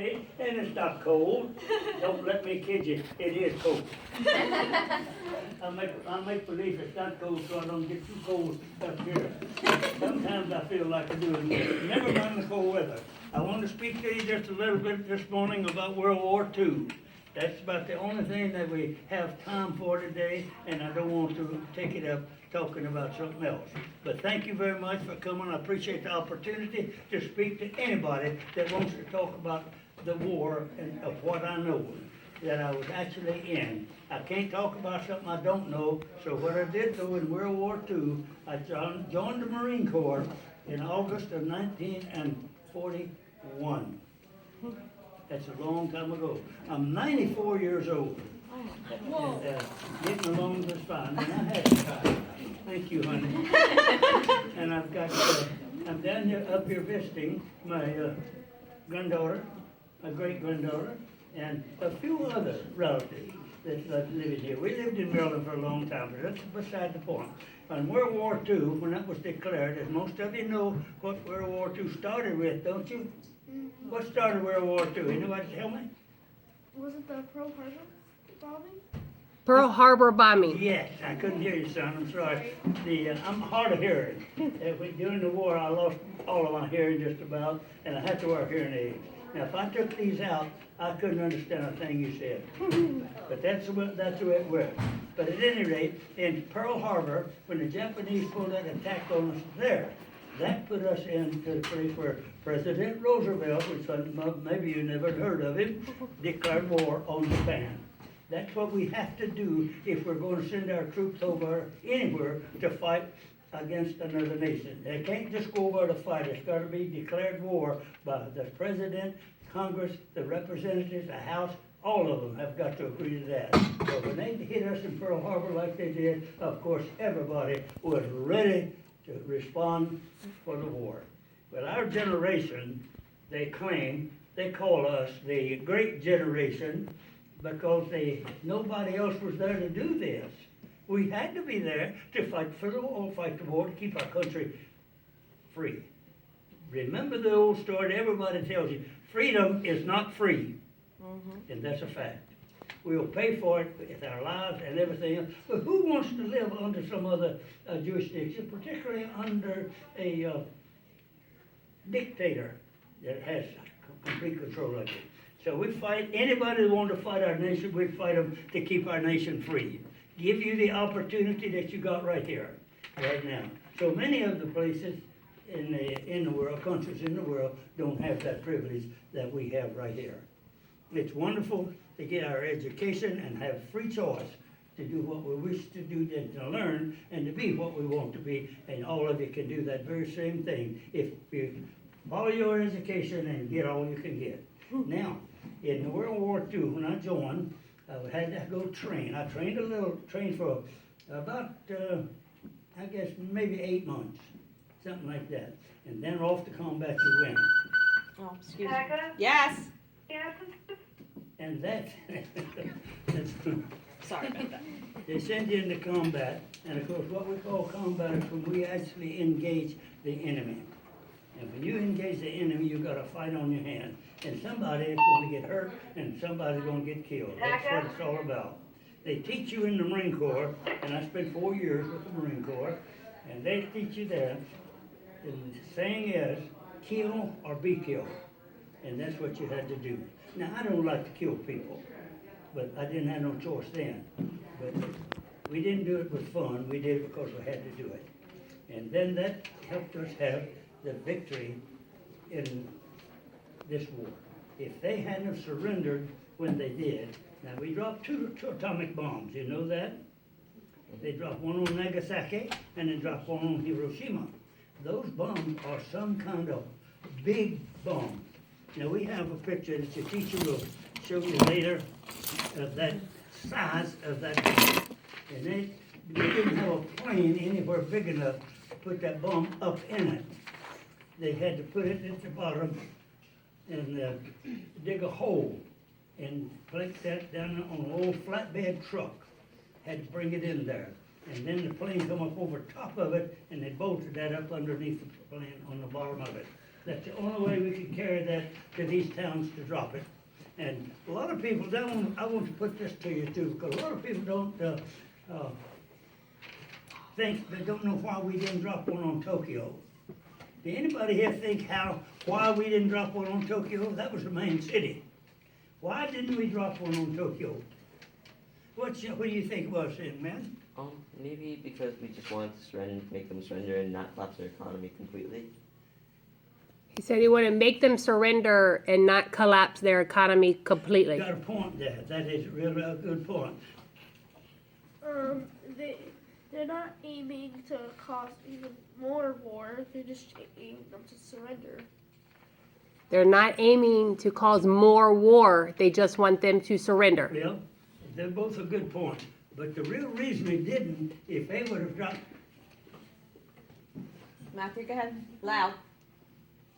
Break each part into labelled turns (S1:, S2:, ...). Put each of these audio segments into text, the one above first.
S1: today, and it's not cold. Don't let me kid you, it is cold. I make believe it's not cold so I don't get too cold up here. Sometimes I feel like I do, never mind the cold weather. I want to speak to you just a little bit this morning about World War II. That's about the only thing that we have time for today, and I don't want to take it up talking about something else. But thank you very much for coming. I appreciate the opportunity to speak to anybody that wants to talk about the war and of what I know that I was actually in. I can't talk about something I don't know, so what I did do in World War II, I joined the Marine Corps in August of 1941. That's a long time ago. I'm 94 years old. And, getting along just fine. And I had time. Thank you, honey. And I've got, I'm down here, up here visiting my granddaughter, my great-granddaughter, and a few other relatives that live here. We lived in Maryland for a long time, but that's beside the point. On World War II, when that was declared, as most of you know what World War II started with, don't you? What started World War II? Anybody tell me?
S2: Was it the Pearl Harbor bombing?
S3: Pearl Harbor bombing.
S1: Yes, I couldn't hear you, son. I'm sorry. I'm hard of hearing. During the war, I lost all of my hearing just about, and I had to wear hearing aids. Now, if I took these out, I couldn't understand a thing you said. But that's the way it worked. But at any rate, in Pearl Harbor, when the Japanese pulled that attack on us there, that put us into the place where President Roosevelt, which maybe you never heard of him, declared war on Japan. That's what we have to do if we're going to send our troops over anywhere to fight against another nation. They can't just go over to fight. It's got to be declared war by the President, Congress, the representatives, the House. All of them have got to agree to that. So when they hit us in Pearl Harbor like they did, of course, everybody was ready to respond for the war. But our generation, they claim, they call us the Great Generation because nobody else was there to do this. We had to be there to fight for the war, fight the war to keep our country free. Remember the old story everybody tells you, freedom is not free. And that's a fact. We'll pay for it with our lives and everything else. But who wants to live under some other jurisdiction, particularly under a dictator that has complete control of it? So we fight, anybody that wants to fight our nation, we fight them to keep our nation free. Give you the opportunity that you got right here, right now. So many of the places in the world, countries in the world, don't have that privilege that we have right here. It's wonderful to get our education and have free choice to do what we wish to do and to learn and to be what we want to be. And all of you can do that very same thing if you follow your education and get all you can get. Now, in World War II, when I joined, I had to go train. I trained for about, I guess, maybe 8 months, something like that. And then off to combat you went.
S3: Oh, excuse me. Yes.
S1: And that's
S3: Sorry about that.
S1: they send you into combat, and of course what we call combat is when we actually engage the enemy. And when you engage the enemy, you've got a fight on your hands. And somebody is going to get hurt, and somebody's going to get killed. That's what it's all about. They teach you in the Marine Corps, and I spent 4 years with the Marine Corps, and they teach you there, and the saying is, kill or be killed. And that's what you had to do. Now, I don't like to kill people, but I didn't have no choice then. But we didn't do it with fun. We did it because we had to do it. And then that helped us have the victory in this war. If they hadn't have surrendered when they did, now we dropped two atomic bombs, you know that? They dropped one on Nagasaki and they dropped one on Hiroshima. Those bombs are some kind of big bomb. Now we have a picture that your teacher will show you later of that size of that bomb. And they didn't have a plane anywhere big enough to put that bomb up in it. They had to put it at the bottom and dig a hole and place that down on an old flatbed truck. Had to bring it in there. And then the plane come up over top of it and they bolted that up underneath the plane on the bottom of it. That's the only way we could carry that to these towns to drop it. And a lot of people don't, I want to put this to you too, because a lot of people don't, think, they don't know why we didn't drop one on Tokyo. Did anybody here think why we didn't drop one on Tokyo? That was the main city. Why didn't we drop one on Tokyo? What do you think it was, man?
S4: Maybe because we just wanted to surrender, make them surrender and not collapse their economy completely.
S3: He said he wanted to make them surrender and not collapse their economy completely.
S1: You got a point there. That is really a good point.
S2: They're not aiming to cause even more war. They're just aiming them to surrender.
S3: They're not aiming to cause more war. They just want them to surrender.
S1: Well, they're both a good point. But the real reason they didn't, if they would have dropped,
S3: Matthew, go ahead. Loud.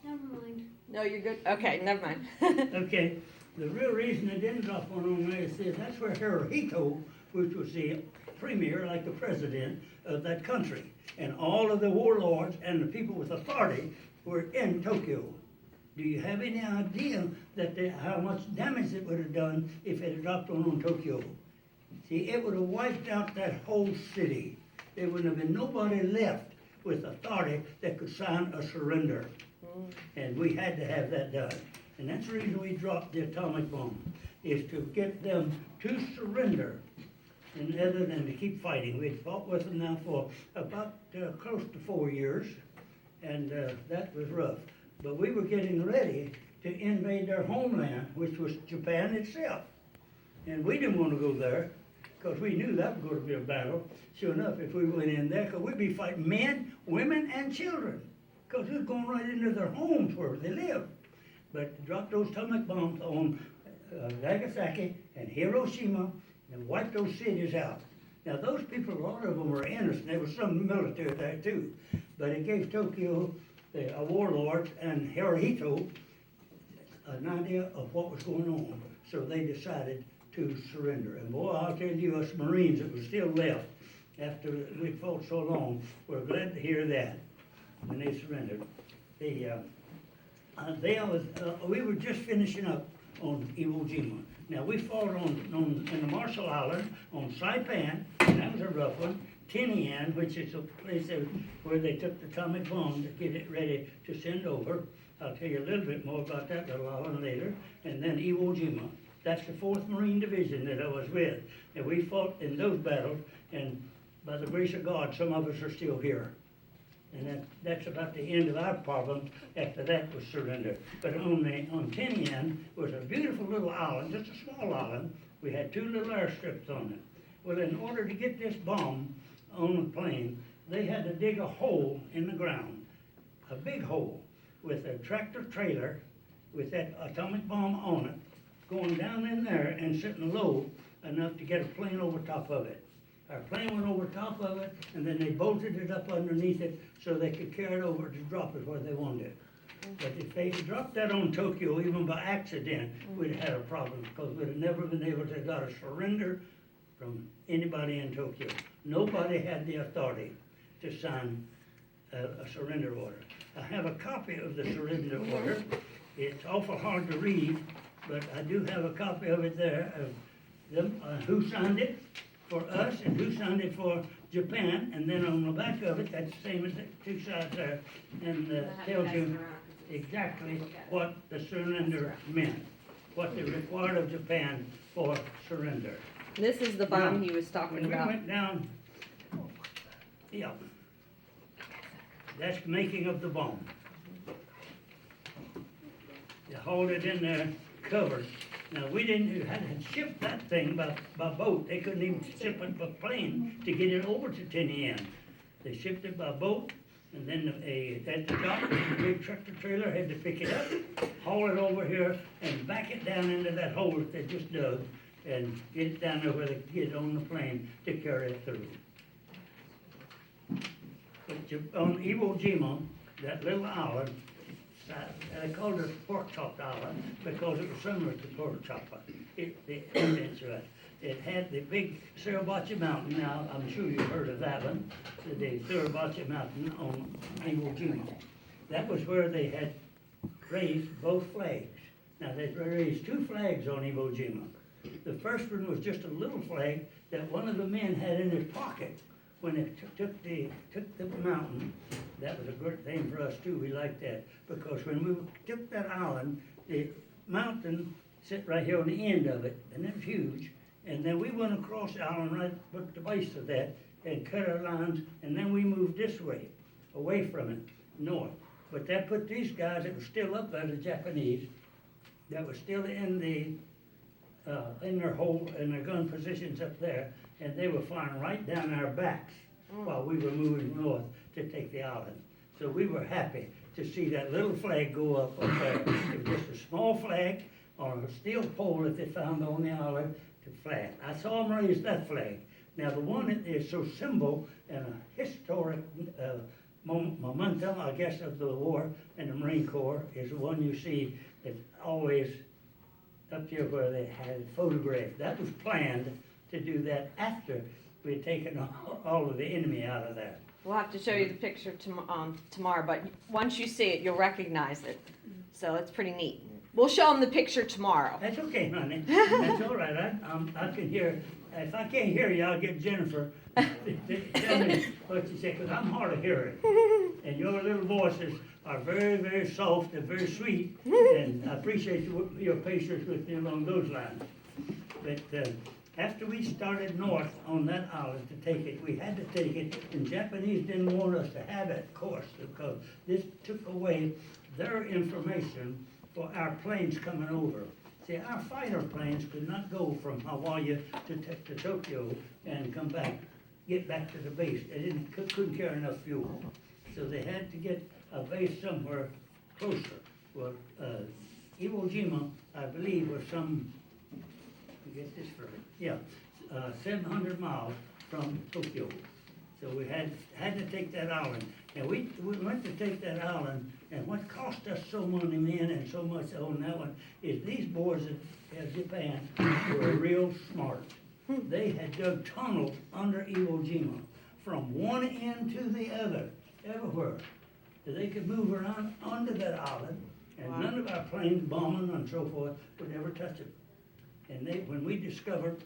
S2: Never mind.
S3: No, you're good. Okay, never mind.
S1: okay, the real reason they didn't drop one on there is that's where Hirohito, which was the premier, like the president of that country, and all of the warlords and the people with authority were in Tokyo. Do you have any idea that how much damage it would have done if it had dropped one on Tokyo? See, it would have wiped out that whole city. There wouldn't have been nobody left with authority that could sign a surrender. And we had to have that done. And that's the reason we dropped the atomic bomb, is to get them to surrender, and other than to keep fighting. We'd fought with them now for about close to 4 years, and that was rough. But we were getting ready to invade their homeland, which was Japan itself. And we didn't want to go there, because we knew that was going to be a battle. Sure enough, if we went in there, because we'd be fighting men, women, and children, because we were going right into their homes where they lived. But to drop those atomic bombs on Nagasaki and Hiroshima and wipe those cities out. Now those people, a lot of them were innocent. There was some military there too. But it gave Tokyo, the warlords, and Hirohito an idea of what was going on. So they decided to surrender. And boy, I'll tell you, us Marines that were still left after we fought so long, were glad to hear that when they surrendered. We were just finishing up on Iwo Jima. Now we fought in the Marshall Islands, on Saipan, and that was a rough one. Tinian, which is a place where they took the atomic bomb to get it ready to send over. I'll tell you a little bit more about that little island later. And then Iwo Jima. That's the 4th Marine Division that I was with. And we fought in those battles, and by the grace of God, some of us are still here. And that's about the end of our problems. After that was surrender. But on Tinian was a beautiful little island, just a small island. We had 2 little airstrips on it. Well, in order to get this bomb on the plane, they had to dig a hole in the ground, a big hole, with a tractor trailer with that atomic bomb on it, going down in there and sitting low enough to get a plane over top of it. Our plane went over top of it, and then they bolted it up underneath it so they could carry it over to drop it where they wanted it. But if they dropped that on Tokyo, even by accident, we'd have had a problem, because we'd have never been able to got a surrender from anybody in Tokyo. Nobody had the authority to sign a surrender order. I have a copy of the surrender order. It's awful hard to read, but I do have a copy of it there, of them, who signed it for us and who signed it for Japan, and then on the back of it, that's the same as the 2 sides there, and tells you exactly what the surrender meant, what they required of Japan for surrender.
S3: This is the bomb he was talking
S1: When
S3: about.
S1: we went down, yeah, that's the making of the bomb. They hauled it in there covered. Now, we had to ship that thing by boat. They couldn't even ship it by plane to get it over to Tinian. They shipped it by boat, and then at the dock, the big tractor trailer had to pick it up, haul it over here, and back it down into that hole that they just dug, and get it down there where they could get it on the plane to carry it through. But on Iwo Jima, that little island, I called it Pork Chop Island because it was similar to Pork Chop. It had the big Suribachi Mountain. Now, I'm sure you've heard of that one, the Suribachi Mountain on Iwo Jima. That was where they had raised both flags. Now, they raised two flags on Iwo Jima. The first one was just a little flag that one of the men had in his pocket when they took the mountain. That was a good thing for us too, we liked that, because when we took that island, the mountain sit right here on the end of it, and it was huge, and then we went across the island right at the base of that, and cut our lines, and then we moved this way, away from it, north. But that put these guys that were still up there, the Japanese, that were still in their hole, in their gun positions up there, and they were firing right down our backs while we were moving north to take the island. So we were happy to see that little flag go up there. It was just a small flag on a steel pole that they found on the island to flag. I saw them raise that flag. Now the one that is so symbol and a historic momentum, I guess, of the war and the Marine Corps is the one you see that's always up here where they had it photographed. That was planned to do that after we had taken all of the enemy out of there.
S5: We'll have to show you the picture tomorrow, but once you see it, you'll recognize it. So it's pretty neat. We'll show them the picture tomorrow.
S1: That's okay, honey. That's all right. I can hear. If I can't hear you, I'll get Jennifer to tell me what you say, because I'm hard of hearing. And your little voices are very, very soft and very sweet, and I appreciate your patience with me along those lines. But after we started north on that island to take it, we had to take it, and Japanese didn't want us to have it, of course, because this took away their information for our planes coming over. See, our fighter planes could not go from Hawaii to Tokyo and come back, get back to the base. They couldn't carry enough fuel. So they had to get a base somewhere closer. Well, Iwo Jima, I believe, was some, get this right, 700 miles from Tokyo. So we had to take that island. And we went to take that island, and what cost us so many men and so much on that one is these boys at Japan were real smart. They had dug tunnels under Iwo Jima from one end to the other, everywhere. So they could move around under that island, and none of our planes bombing and so forth would ever touch it. And when we discovered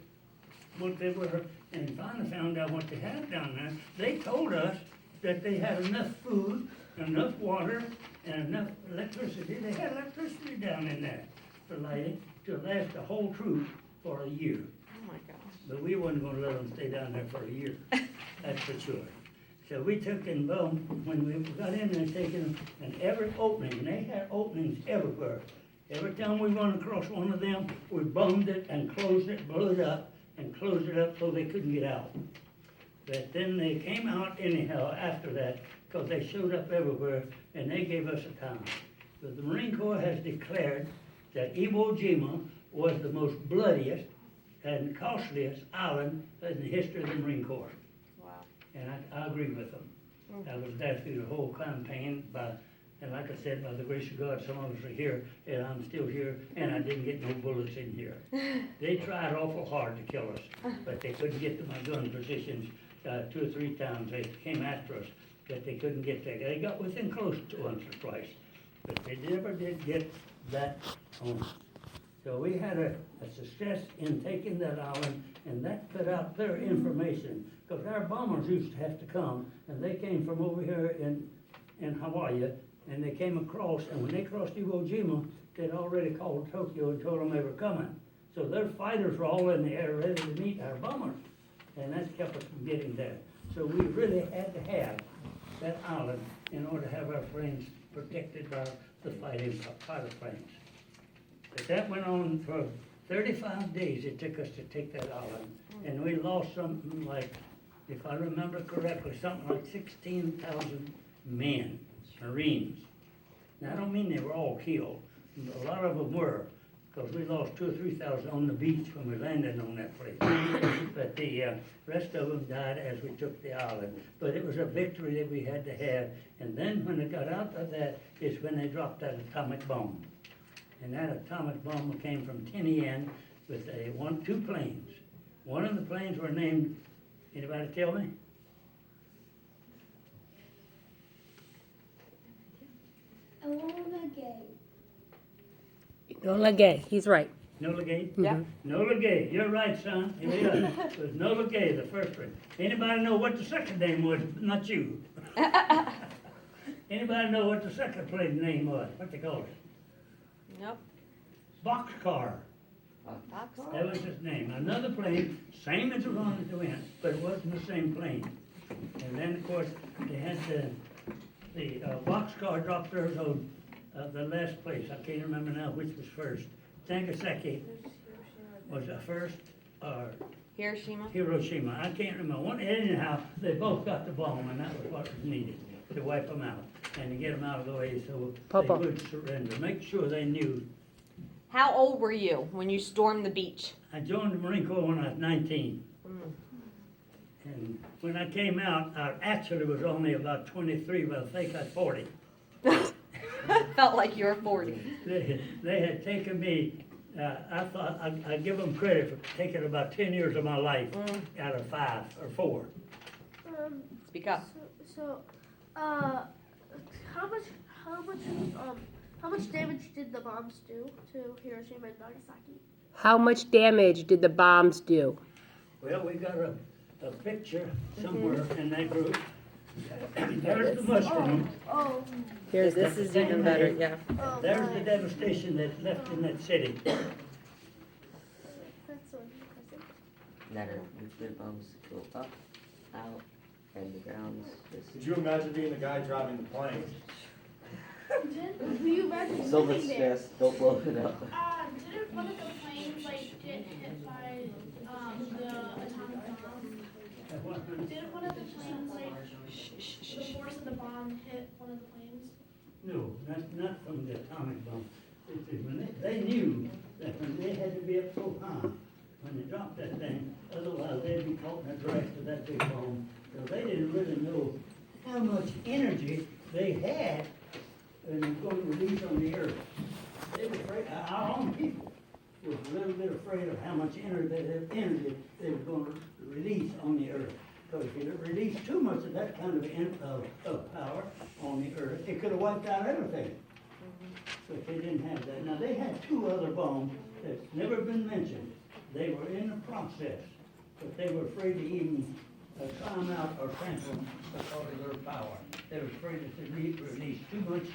S1: what they were, and finally found out what they had down there, they told us that they had enough food, enough water, and enough electricity. They had electricity down in there for lighting to last the whole troop for a year.
S5: Oh my gosh.
S1: But we wasn't gonna let them stay down there for a year, that's for sure. So we took and when we got in there, taking them, and every opening, and they had openings everywhere. Every time we went across one of them, we bombed it and closed it, blew it up, and closed it up so they couldn't get out. But then they came out anyhow after that, because they showed up everywhere, and they gave us a time. But the Marine Corps has declared that Iwo Jima was the most bloodiest and costliest island in the history of the Marine Corps.
S5: Wow.
S1: And I agree with them. I was there through the whole campaign, and like I said, by the grace of God, some of us are here, and I'm still here, and I didn't get no bullets in here. They tried awful hard to kill us, but they couldn't get to my gun positions 2 or 3 times. They came after us, but they couldn't get there. They got within close to once or twice, but they never did get that on us. So we had a success in taking that island, and that put out their information, because our bombers used to have to come, and they came from over here in Hawaii, and they came across, and when they crossed Iwo Jima, they'd already called Tokyo and told them they were coming. So their fighters were all in the air ready to meet our bombers, and that kept us from getting there. So we really had to have that island in order to have our planes protected by the fighter planes. But that went on for 35 days it took us to take that island, and we lost something like, if I remember correctly, something like 16,000 men, Marines. Now, I don't mean they were all killed. A lot of them were, because we lost 2,000 or 3,000 on the beach when we landed on that place. But the rest of them died as we took the island. But it was a victory that we had to have. And then when it got out of that is when they dropped that atomic bomb. And that atomic bomb came from Tinian with 2 planes. One of the planes were named, anybody tell me?
S6: Enola Gay.
S3: Nola Gay, he's right.
S1: Nola Gay?
S5: Yeah.
S1: Nola Gay, you're right, son. It was Nola Gay, the first one. Anybody know what the second name was? Not you. Anybody know what the second plane name was? What they call it?
S5: Nope.
S1: Boxcar. That was his name. Another plane, same as the one that went, but it wasn't the same plane. And then, of course, they had the boxcar dropped theirs on the last place. I can't remember now which was first. Nagasaki was the first, or
S5: Hiroshima.
S1: Hiroshima. I can't remember. Anyhow, they both got the bomb, and that was what was needed to wipe them out and to get them out of the way so
S3: Papa.
S1: they would surrender. Make sure they knew.
S5: How old were you when you stormed the beach?
S1: I joined the Marine Corps when I was 19. And when I came out, I actually was only about 23, but I think I was 40.
S5: Felt like you were 40.
S1: They had taken me, I thought, I'd give them credit for taking about 10 years of my life out of 5 or 4.
S5: Speak up.
S2: So, how much damage did the bombs do to Hiroshima and Nagasaki?
S3: How much damage did the bombs do?
S1: Well, we got a picture somewhere in that group. There's the mushroom.
S2: Oh,
S3: Here's
S5: This is even better, yeah.
S2: oh,
S1: There's the
S2: my.
S1: devastation that's left in that city.
S2: That's so impressive.
S4: That are nuclear bombs go up, out, and the ground's just
S6: Could you imagine being the guy driving the plane?
S2: Can you imagine
S4: so much
S2: living there?
S4: stress, don't blow it up.
S7: Didn't one of the planes like get hit by the atomic bomb? Didn't one of the planes like the force of the bomb hit one of the planes?
S1: No, not from the atomic bomb. When they knew that when they had to be up so high, when they dropped that thing, otherwise they'd be caught in the draft of that big bomb. So they didn't really know how much energy they had and it was going to release on the earth. They were afraid, our own people was a little bit afraid of how much energy they were going to release on the earth. Because if you released too much of that kind of power on the earth, it could have wiped out everything. But they didn't have that. Now, they had 2 other bombs that's never been mentioned. They were in the process, but they were afraid to even try them out or trample them because of their power. They were afraid that they'd release too much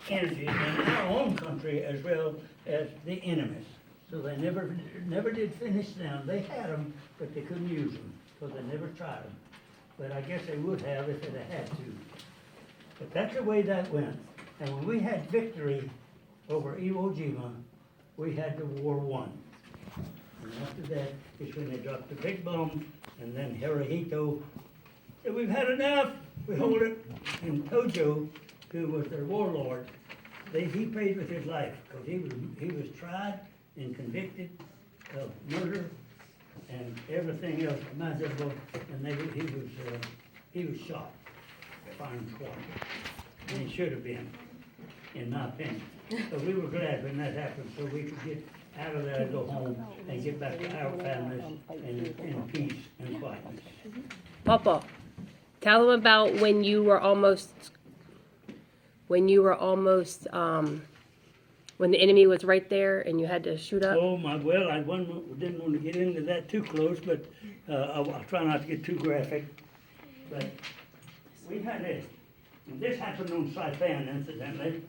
S1: energy in our own country as well as the enemies. So they never did finish them. They had them, but they couldn't use them, so they never tried them. But I guess they would have if they had to. But that's the way that went. And when we had victory over Iwo Jima, we had the war won. And after that is when they dropped the big bomb, and then Hirohito said, "We've had enough, we hold it." And Tojo, who was their warlord, he paid with his life, because he was tried and convicted of murder and everything else imaginable, and he was shot, firing squad. And he should have been, in my opinion. So we were glad when that happened, so we could get out of there and go home and get back to our families in peace and quietness.
S3: Papa, tell them about when you were almost, when the enemy was right there and you had to shoot up.
S1: Oh, well, I didn't want to get into that too close, but I'll try not to get too graphic. But we had this happened on Saipan, incidentally.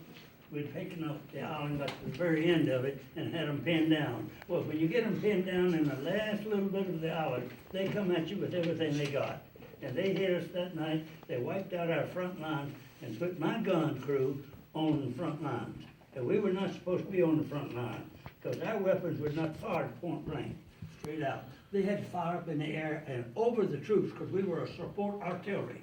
S1: We'd taken up the island at the very end of it and had them pinned down. Well, when you get them pinned down in the last little bit of the island, they come at you with everything they got. And they hit us that night. They wiped out our front lines and put my gun crew on the front lines. And we were not supposed to be on the front line because our weapons were not fired point blank, straight out. They had to fire up in the air and over the troops because we were a support artillery.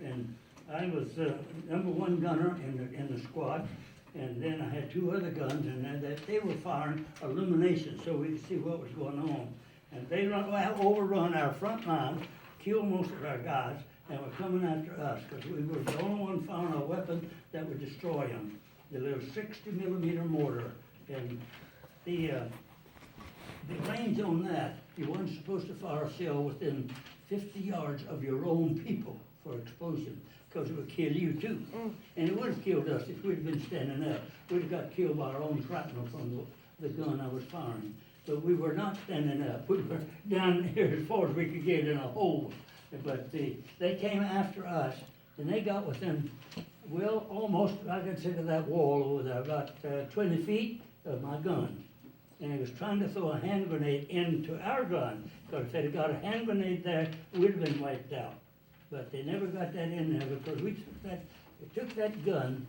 S1: And I was #1 gunner in the squad. And then I had 2 other guns, and they were firing illumination so we could see what was going on. And they overrun our front line, killed most of our guys, and were coming after us because we were the only one firing a weapon that would destroy them. The little 60mm mortar, and the range on that, you weren't supposed to fire a shell within 50 yards of your own people for explosion. because it would kill you too. And it would have killed us if we'd been standing up. We'd have got killed by our own shrapnel from the gun I was firing. But we were not standing up. We were down here as far as we could get in a hole. But they came after us, and they got within, well, almost, I consider that wall over there, about 20 feet of my gun. And he was trying to throw a hand grenade into our gun, because if they'd have got a hand grenade there, we'd have been wiped out. But they never got that in there, because we took that gun,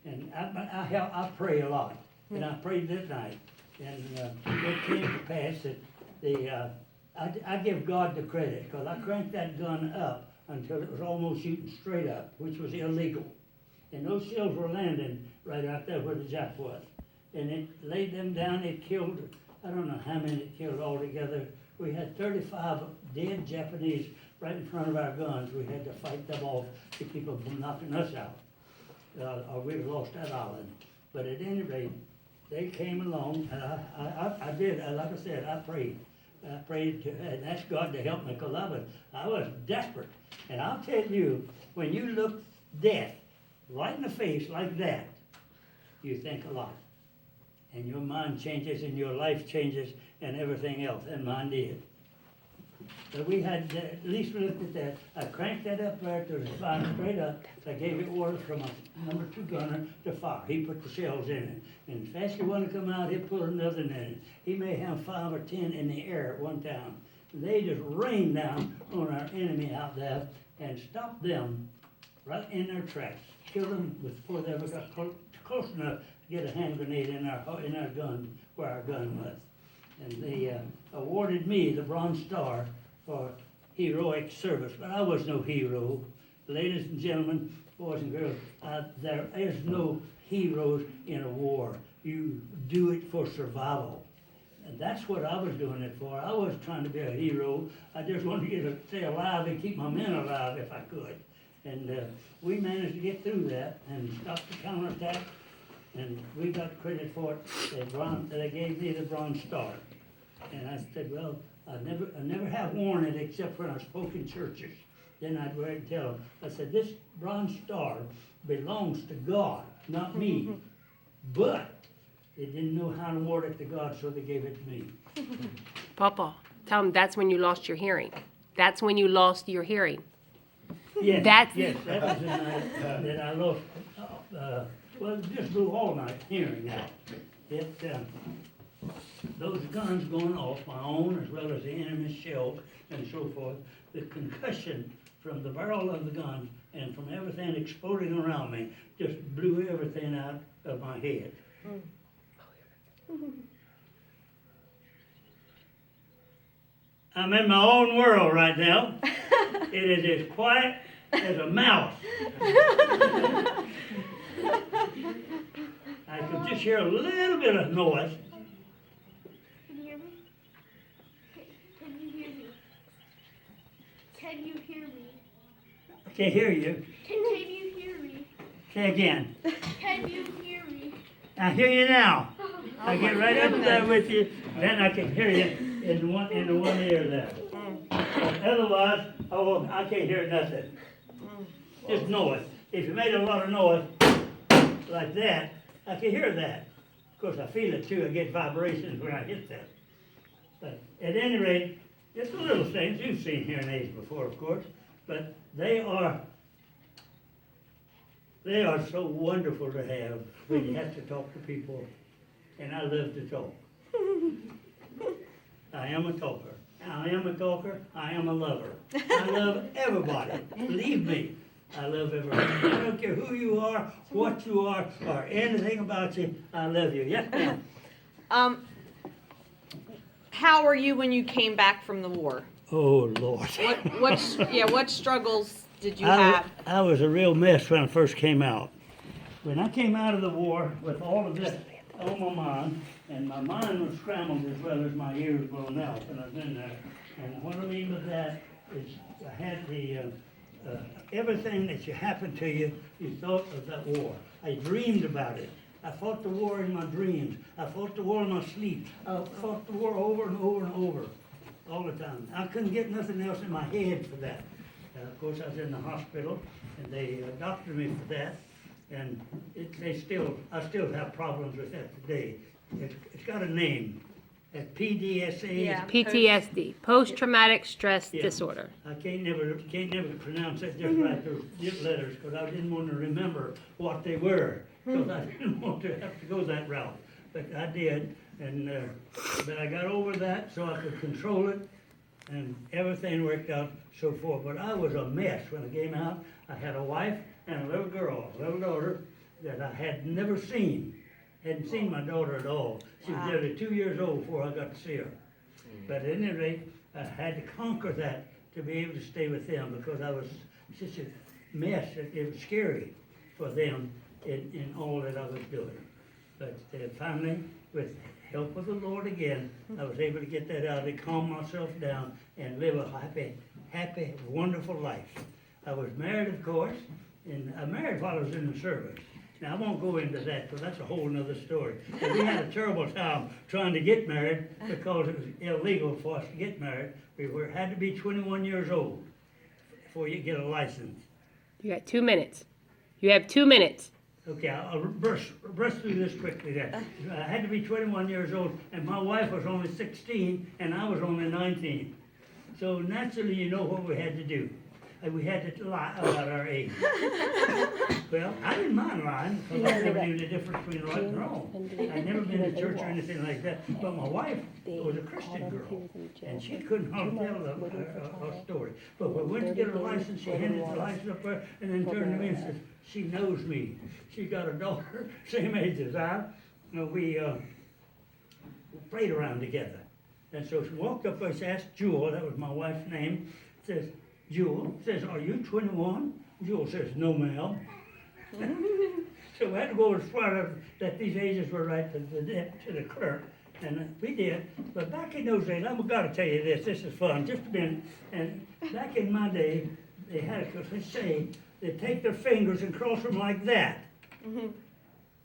S1: and I pray a lot, and I prayed that night. And it came to pass that I give God the credit, because I cranked that gun up until it was almost shooting straight up, which was illegal. And those shells were landing right out there where the Jap was. And it laid them down, it killed, I don't know how many it killed altogether. We had 35 dead Japanese right in front of our guns. We had to fight them off to keep them from knocking us out, or we'd have lost that island. But at any rate, they came along, and I did, like I said, I prayed. I prayed and asked God to help me, because I was desperate. And I'll tell you, when you look death right in the face like that, you think a lot. And your mind changes, and your life changes, and everything else, and mine did. But we had, at least we looked at that. I cranked that up there to the fire straight up. I gave it orders from a number 2 gunner to fire. He put the shells in it. And as fast as you want to come out, he'll put another in it. He may have 5 or 10 in the air at one time. They just rained down on our enemy out there and stopped them right in their tracks. Killed them before they ever got close enough to get a hand grenade in our gun, where our gun was. And they awarded me the Bronze Star for heroic service, but I was no hero. Ladies and gentlemen, boys and girls, there is no heroes in a war. You do it for survival. And that's what I was doing it for. I wasn't trying to be a hero. I just wanted to stay alive and keep my men alive if I could. And we managed to get through that and stop the counterattack, and we got credit for it. They gave me the Bronze Star. And I said, well, I never have worn it except when I spoke in churches. Then I'd go ahead and tell them, I said, this Bronze Star belongs to God, not me. But they didn't know how to award it to God, so they gave it to me.
S3: Papa, tell him that's when you lost your hearing. That's when you lost your hearing.
S1: Yes,
S3: That's-
S1: yes, that was the night that I lost, well, just blew all my hearing out. Those guns going off, my own as well as the enemy's shells and so forth, the concussion from the barrel of the gun and from everything exploding around me just blew everything out of my head. I'm in my own world right now. It is as quiet as a mouse. I could just hear a little bit of noise.
S2: Can you hear me? Can you hear me? Can you hear me?
S1: I can't hear you.
S2: Can you hear me?
S1: Say again.
S2: Can you hear me?
S1: I hear you now. I get right up there with you, then I can hear you in the one ear there. Otherwise, I can't hear nothing. Just noise. If you made a lot of noise like that, I can hear that. Of course, I feel it too. I get vibrations when I hit that. But at any rate, just the little things. You've seen hearing aids before, of course, but they are so wonderful to have when you have to talk to people, and I love to talk. I am a talker. I am a talker. I am a lover. I love everybody. Believe me, I love everybody. I don't care who you are, what you are, or anything about you. I love you. Yes, ma'am.
S5: How were you when you came back from the war?
S1: Oh, Lord.
S5: What struggles did you have?
S1: I was a real mess when I first came out. When I came out of the war with all of this on my mind, and my mind was scrambled as well as my ears blown out when I was in there. And what I mean by that is I had everything that happened to you, you thought of that war. I dreamed about it. I fought the war in my dreams. I fought the war in my sleep. I fought the war over and over and over, all the time. I couldn't get nothing else in my head for that. Of course, I was in the hospital, and they doctored me for that, and I still have problems with that today. It's got a name, PDSA.
S5: Yeah.
S3: PTSD, post-traumatic stress
S1: Yeah.
S3: disorder.
S1: I can't never pronounce it just right, those letters, because I didn't want to remember what they were, because I didn't want to have to go that route. But I did, and, but I got over that so I could control it, and everything worked out so forth. But I was a mess when I came out. I had a wife and a little girl, a little daughter, that I had never seen. Hadn't seen my daughter at all. She was
S5: Wow.
S1: nearly 2 years old before I got to see her. But at any rate, I had to conquer that to be able to stay with them, because I was such a mess. It was scary for them in all that I was doing. But finally, with help of the Lord again, I was able to get that out and calm myself down and live a happy, wonderful life. I was married, of course, and I married while I was in the service. Now, I won't go into that, because that's a whole nother story. And we had a terrible time trying to get married, because it was illegal for us to get married. Had to be 21 years old before you get a license.
S3: You got 2 minutes. You have 2 minutes.
S1: Okay, I'll brush through this quickly then. I had to be 21 years old, and my wife was only 16, and I was only 19. So naturally, you know what we had to do. We had to lie about our age. Well, I didn't mind lying, because I never knew the difference between right and wrong. I'd never been to church or anything like that, but my wife was a Christian girl, and she couldn't hardly tell a story. But when we went to get her license, she handed the license up there, and then turned to me and said, she knows me. She's got a daughter, same age as I. We played around together. And so she walked up there, she asked Jewel, that was my wife's name, says, Jewel, says, are you 21? Jewel says, no, ma'am. So we had to go and swear that these ages were right to the clerk, and we did. But back in those days, I've got to tell you this is fun, just a minute. And back in my day, they had, because they say, they take their fingers and cross them like that.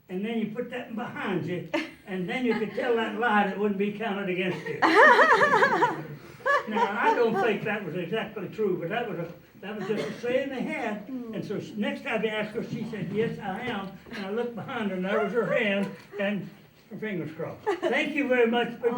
S1: And then you put that behind you, and then you could tell that lie that wouldn't be counted against you. Now, I don't think that was exactly true, but that was just a saying they had. And so next time they asked her, she said, yes, I am. And I looked behind her, and there was her hand, and her fingers crossed. Thank you very much for